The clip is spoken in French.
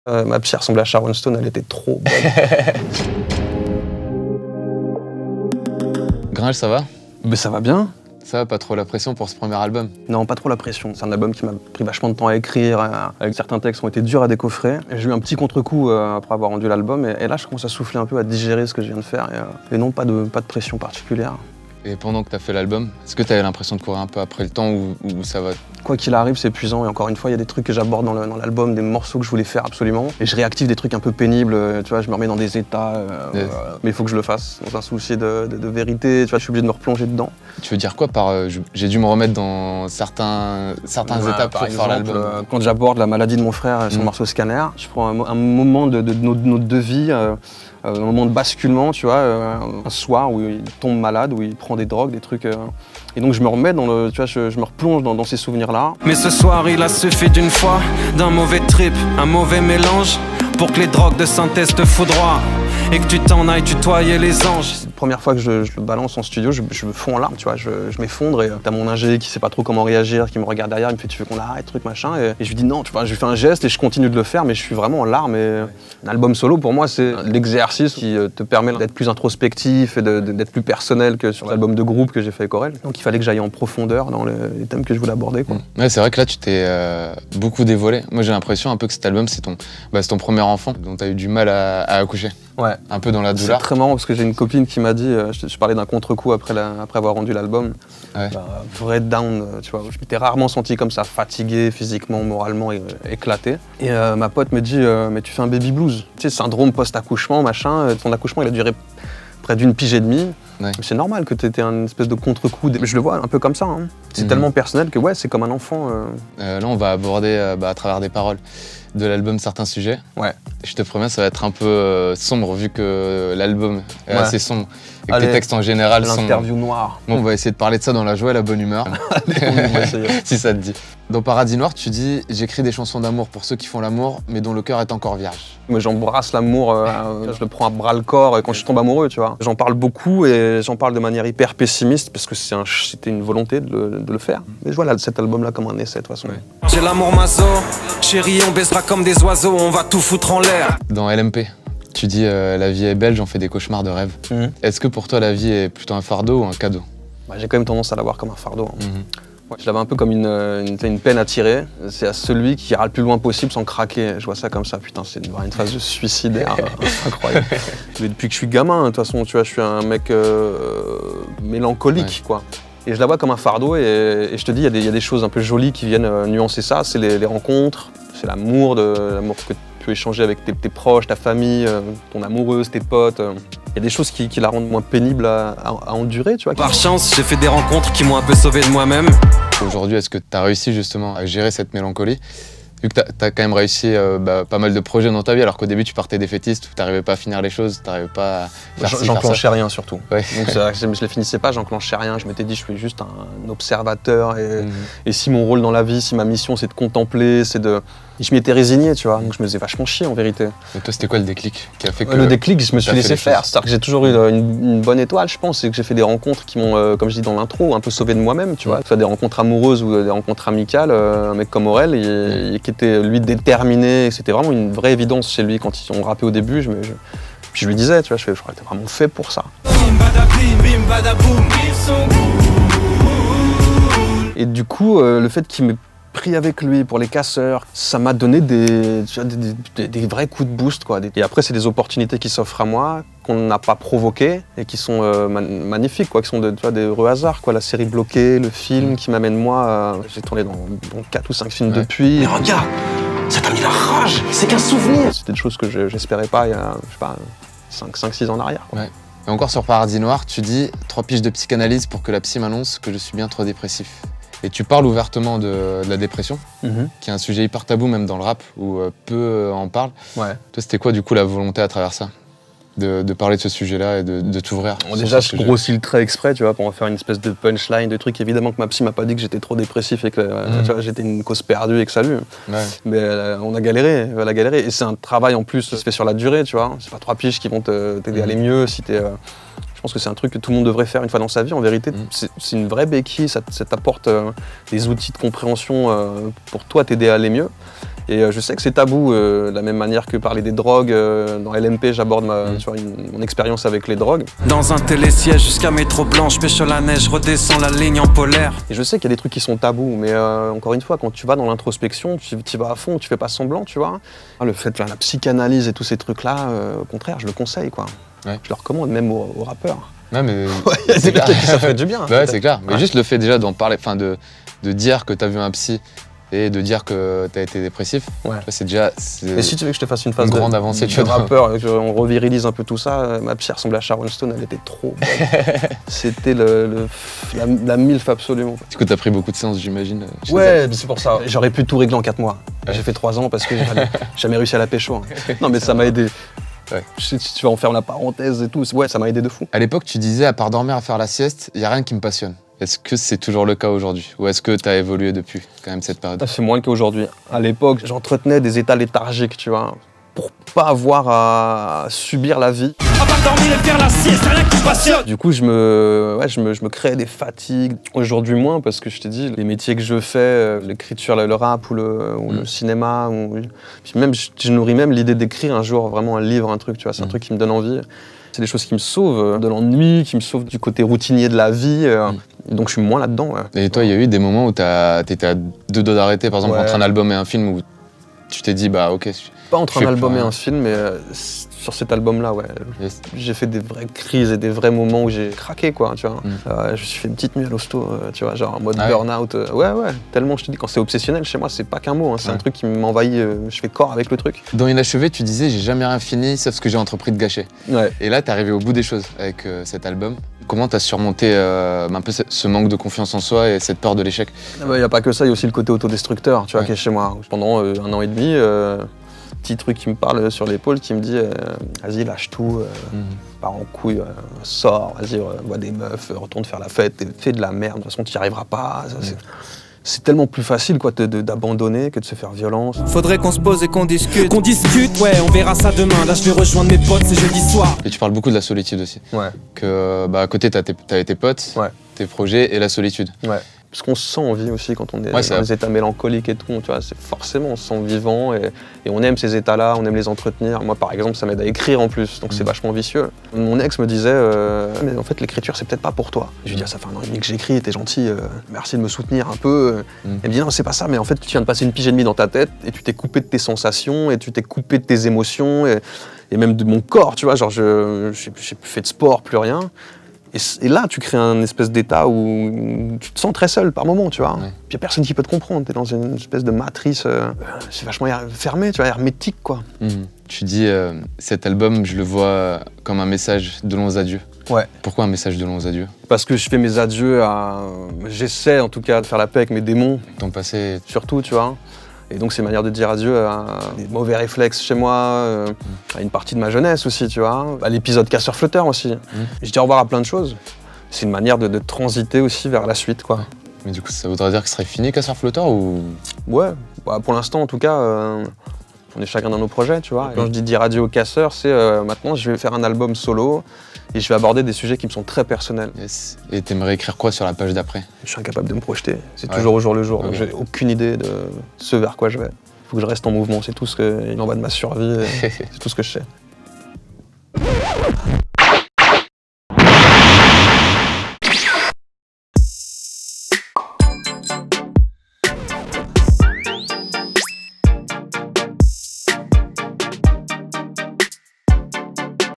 Ma psy ressemblait à Sharon Stone, elle était trop bonne. Gringe, ça va? Mais ça va bien. Ça va, pas trop la pression pour ce premier album? Non, pas trop la pression. C'est un album qui m'a pris vachement de temps à écrire, avec certains textes qui ont été durs à décoffrer. J'ai eu un petit contre-coup après avoir rendu l'album, et là je commence à souffler un peu, à digérer ce que je viens de faire, et non, pas de pression particulière. Et pendant que t'as fait l'album, est-ce que t'avais l'impression de courir un peu après le temps ou ça va? Quoi qu'il arrive, c'est épuisant, et encore une fois, il y a des trucs que j'aborde dans l'album, des morceaux que je voulais faire absolument, et je réactive des trucs un peu pénibles, tu vois, je me remets dans des états, mais il faut que je le fasse, dans un souci de vérité, tu vois, je suis obligé de me replonger dedans. Tu veux dire quoi par j'ai dû me remettre dans certains états pour faire l'album? Quand j'aborde la maladie de mon frère sur le morceau Scanner, je prends un moment de notre deux vies, un moment de basculement, tu vois, un soir où il tombe malade, où il prend des drogues, des trucs. Et donc je me remets dans le, tu vois, je me replonge dans ces souvenirs-là. Mais ce soir, il a suffi d'une fois, d'un mauvais trip, un mauvais mélange, pour que les drogues de synthèse te foudroient et que tu t'en ailles tutoyer les anges. La première fois que je le balance en studio, je me fonds en larmes, tu vois, je m'effondre, et t'as mon ingé qui sait pas trop comment réagir, qui me regarde derrière, il me fait tu veux qu'on arrête, truc machin, et je lui dis non, tu vois, je lui fais un geste et je continue de le faire, mais je suis vraiment en larmes. Et un album solo pour moi c'est l'exercice qui te permet d'être plus introspectif et d'être plus personnel que sur l'album de groupe que j'ai fait avec Aurel. Donc il fallait que j'aille en profondeur dans les thèmes que je voulais aborder, quoi. Ouais, c'est vrai que là tu t'es beaucoup dévoilé. Moi j'ai l'impression un peu que cet album c'est ton premier enfant dont t'as eu du mal à accoucher. Ouais. Un peu dans la douleur. C'est très marrant parce que j'ai une copine qui m'a dit, je parlais d'un contre-coup après avoir rendu l'album, ouais. Vrai down, tu vois, je m'étais rarement senti comme ça, fatigué physiquement, moralement, éclaté. Et ma pote me dit, mais tu fais un baby blues, tu sais, syndrome post-accouchement, machin, ton accouchement il a duré près d'une pige et demie. Ouais. C'est normal que tu aies un espèce de contre-coup, je le vois un peu comme ça, hein. C'est tellement personnel que ouais, c'est comme un enfant. Là on va aborder à travers des paroles de l'album certains sujets. Ouais. Je te promets, ça va être un peu sombre vu que l'album est assez sombre et que tes textes en général sont... L'interview noire. Bon, on va essayer de parler de ça dans la joie et la bonne humeur. Allez, on va essayer. Si ça te dit. Dans Paradis Noir, tu dis « J'écris des chansons d'amour pour ceux qui font l'amour, mais dont le cœur est encore vierge ». Moi j'embrasse l'amour, je le prends à bras le corps quand je tombe amoureux, tu vois. J'en parle beaucoup et j'en parle de manière hyper pessimiste parce que c'était une volonté de le faire. Mais je vois cet album-là comme un essai de toute façon. Ouais. J'ai l'amour maso, chérie on baissera comme des oiseaux, on va tout foutre en l'air. Dans LMP, tu dis la vie est belle, j'en fais des cauchemars de rêve. Est-ce que pour toi la vie est plutôt un fardeau ou un cadeau? J'ai quand même tendance à la voir comme un fardeau. Hein. Ouais, je l'avais un peu comme une peine à tirer. C'est à celui qui ira le plus loin possible sans craquer. Je vois ça comme ça. Putain, c'est une phase de suicidaire incroyable. Mais depuis que je suis gamin, de toute façon, tu vois, je suis un mec mélancolique, quoi. Et je la vois comme un fardeau. Et je te dis, il y a des choses un peu jolies qui viennent nuancer ça. C'est les rencontres, c'est l'amour que tu peux échanger avec tes proches, ta famille, ton amoureuse, tes potes. Il y a des choses qui la rendent moins pénible à endurer, tu vois. Par chance, j'ai fait des rencontres qui m'ont un peu sauvé de moi-même. Aujourd'hui, est-ce que tu as réussi justement à gérer cette mélancolie? Vu que tu as quand même réussi pas mal de projets dans ta vie, alors qu'au début tu partais défaitiste, où tu n'arrivais pas à finir les choses, tu n'arrivais pas à faire ça. J'enclenchais rien surtout. Ouais. Donc je les finissais pas, j'enclenchais rien. Je m'étais dit je suis juste un observateur et si mon rôle dans la vie, si ma mission c'est de contempler, je m'y étais résigné, tu vois, donc je me faisais vachement chier en vérité. Et toi, c'était quoi le déclic qui a fait que... Le déclic, je me suis laissé faire. C'est-à-dire que j'ai toujours eu une bonne étoile, je pense, et que j'ai fait des rencontres qui m'ont, comme je dis dans l'intro, un peu sauvé de moi-même, tu vois. Que ce soit des rencontres amoureuses ou des rencontres amicales, un mec comme Aurel, qui était, lui, déterminé, c'était vraiment une vraie évidence chez lui quand on rappait au début. Puis je lui disais, tu vois, je crois que t'es vraiment fait pour ça. Et du coup, le fait qu'il m'ait pris avec lui pour les casseurs, ça m'a donné des vrais coups de boost, quoi. Et après, c'est des opportunités qui s'offrent à moi, qu'on n'a pas provoquées et qui sont magnifiques, quoi, qui sont des heureux hasards, quoi. La série Bloquée, le film qui m'amène moi, j'ai tourné dans 4 ou 5 films depuis. Mais regarde, ça t'a mis la rage, c'est qu'un souvenir. C'était des choses que j'espérais pas il y a, je sais pas, 5-6 ans en arrière, quoi. Ouais. Et encore sur Paradis Noir, tu dis 3 piges de psychanalyse pour que la psy m'annonce que je suis bien trop dépressif. Et tu parles ouvertement de la dépression, qui est un sujet hyper tabou même dans le rap, où peu en parlent. Ouais. Toi, c'était quoi du coup la volonté à travers ça, de parler de ce sujet-là et de t'ouvrir? Bon, déjà, je grossis le trait exprès, tu vois, pour en faire une espèce de punchline, de truc. Évidemment que ma psy m'a pas dit que j'étais trop dépressif et que tu vois, j'étais une cause perdue et que salut. Ouais. Mais on a galéré, elle a galéré. Et c'est un travail en plus qui se fait sur la durée, tu vois. C'est pas 3 piges qui vont t'aider à aller mieux si t'es... Je pense que c'est un truc que tout le monde devrait faire une fois dans sa vie. En vérité, c'est une vraie béquille, ça t'apporte des outils de compréhension pour toi t'aider à aller mieux. Et je sais que c'est tabou, de la même manière que parler des drogues. Dans LMP, j'aborde mon expérience avec les drogues. Dans un télésiège jusqu'à métro blanche, pêche la neige, redescends la ligne en polaire. Et je sais qu'il y a des trucs qui sont tabous, mais encore une fois, quand tu vas dans l'introspection, tu vas à fond, tu fais pas semblant, tu vois. Le fait de faire la psychanalyse et tous ces trucs-là, au contraire, je le conseille, quoi. Ouais. Je le recommande même aux rappeurs. Non, mais c'est clair. Ça fait du bien. Ouais, c'est clair. Mais juste le fait déjà d'en parler, enfin de dire que t'as vu un psy et de dire que t'as été dépressif, c'est déjà. Et si tu veux que je te fasse une phase de grande avancée, tu vois, rappeur, on revirilise un peu tout ça, ma psy ressemblait à Sharon Stone, elle était trop belle. C'était la milf absolument. Du coup, t'as pris beaucoup de séances, j'imagine. Ouais, c'est pour ça. J'aurais pu tout régler en 4 mois. Ouais. J'ai fait 3 ans parce que j'ai jamais réussi à la pécho. Hein. Non, mais ça m'a aidé. Ouais. Si tu vas en faire la parenthèse et tout, ouais, ça m'a aidé de fou. À l'époque, tu disais, à part dormir, à faire la sieste, il n'y a rien qui me passionne. Est-ce que c'est toujours le cas aujourd'hui? Ou est-ce que tu as évolué depuis, quand même, cette période? C'est moins le cas aujourd'hui. À l'époque, j'entretenais des états léthargiques, tu vois, pour pas avoir à subir la vie. À part dormir et faire la sieste, rien qui me passionne. Du coup, je me créais des fatigues. Aujourd'hui, moins, parce que je t'ai dit, les métiers que je fais, l'écriture, le rap ou le cinéma, puis même, je nourris même l'idée d'écrire un jour vraiment un livre, un truc, tu vois, c'est un truc qui me donne envie. C'est des choses qui me sauvent de l'ennui, qui me sauvent du côté routinier de la vie. Donc je suis moins là-dedans. Ouais. Et toi, il y a eu des moments où t'étais à 2 doigts d'arrêter, par exemple, entre un album et un film, où tu t'es dit, bah ok. Pas entre un album et un film, mais sur cet album-là, ouais. Yes. J'ai fait des vraies crises et des vrais moments où j'ai craqué, quoi, tu vois. Je me suis fait une petite nuit à l'hosto, tu vois, genre en mode burn-out. Ouais, tellement, je te dis, quand c'est obsessionnel, chez moi, c'est pas qu'un mot, hein, c'est un truc qui m'envahit, je fais corps avec le truc. Dans Inachevé, tu disais, j'ai jamais rien fini, sauf ce que j'ai entrepris de gâcher. Ouais. Et là, t'es arrivé au bout des choses avec cet album. Comment t'as surmonté un peu ce manque de confiance en soi et cette peur de l'échec? Il n'y a pas que ça, il y a aussi le côté autodestructeur, tu vois, qui est chez moi. Pendant 1 an et demi, petit truc qui me parle sur l'épaule, qui me dit vas-y, lâche tout, pars en couille, sors, vas-y, vois des meufs, retourne faire la fête, fais de la merde, de toute façon, tu n'y arriveras pas. C'est tellement plus facile quoi d'abandonner que de se faire violence. Faudrait qu'on se pose et qu'on discute. Qu'on discute, ouais, on verra ça demain. Là, je vais rejoindre mes potes, c'est jeudi soir. Et tu parles beaucoup de la solitude aussi. Ouais. Que à côté, t'as tes potes, tes projets et la solitude. Ouais. Parce qu'on se sent en vie aussi quand on est dans les états mélancoliques et tout, tu vois, c'est forcément on se sent vivant et on aime ces états-là, on aime les entretenir. Moi par exemple ça m'aide à écrire en plus, donc c'est vachement vicieux. Mon ex me disait mais en fait l'écriture c'est peut-être pas pour toi. Je lui dis ça fait 1 an et demi que j'écris, t'es gentil, merci de me soutenir un peu. Elle me dit non c'est pas ça, mais en fait tu viens de passer 1 pige et demie dans ta tête et tu t'es coupé de tes sensations et tu t'es coupé de tes émotions et même de mon corps, tu vois, genre j'ai plus fait de sport, plus rien. Et là, tu crées un espèce d'état où tu te sens très seul par moment, tu vois. Puis il n'y a personne qui peut te comprendre, t'es dans une espèce de matrice, c'est vachement fermé, tu vois, hermétique, quoi. Tu dis, cet album, je le vois comme un message de longs adieux. Ouais. Pourquoi un message de longs adieux? Parce que je fais mes adieux j'essaie en tout cas de faire la paix avec mes démons. Ton passé. Surtout, tu vois. Et donc c'est une manière de dire adieu à des mauvais réflexes chez moi, à une partie de ma jeunesse aussi, tu vois, à l'épisode casseur-flotteur aussi. Je dis au revoir à plein de choses. C'est une manière de transiter aussi vers la suite, quoi. Mais du coup, ça voudrait dire que ce serait fini casseur-flotteur ou... Ouais, pour l'instant en tout cas, on est chacun dans nos projets, tu vois. Et quand je dis dire adieu au casseur, c'est maintenant je vais faire un album solo et je vais aborder des sujets qui me sont très personnels. Yes. Et t'aimerais écrire quoi sur la page d'après? Je suis incapable de me projeter, c'est toujours au jour le jour, donc j'ai aucune idée de ce vers quoi je vais. Il faut que je reste en mouvement, c'est tout ce qu'il en va de ma survie, c'est tout ce que je sais.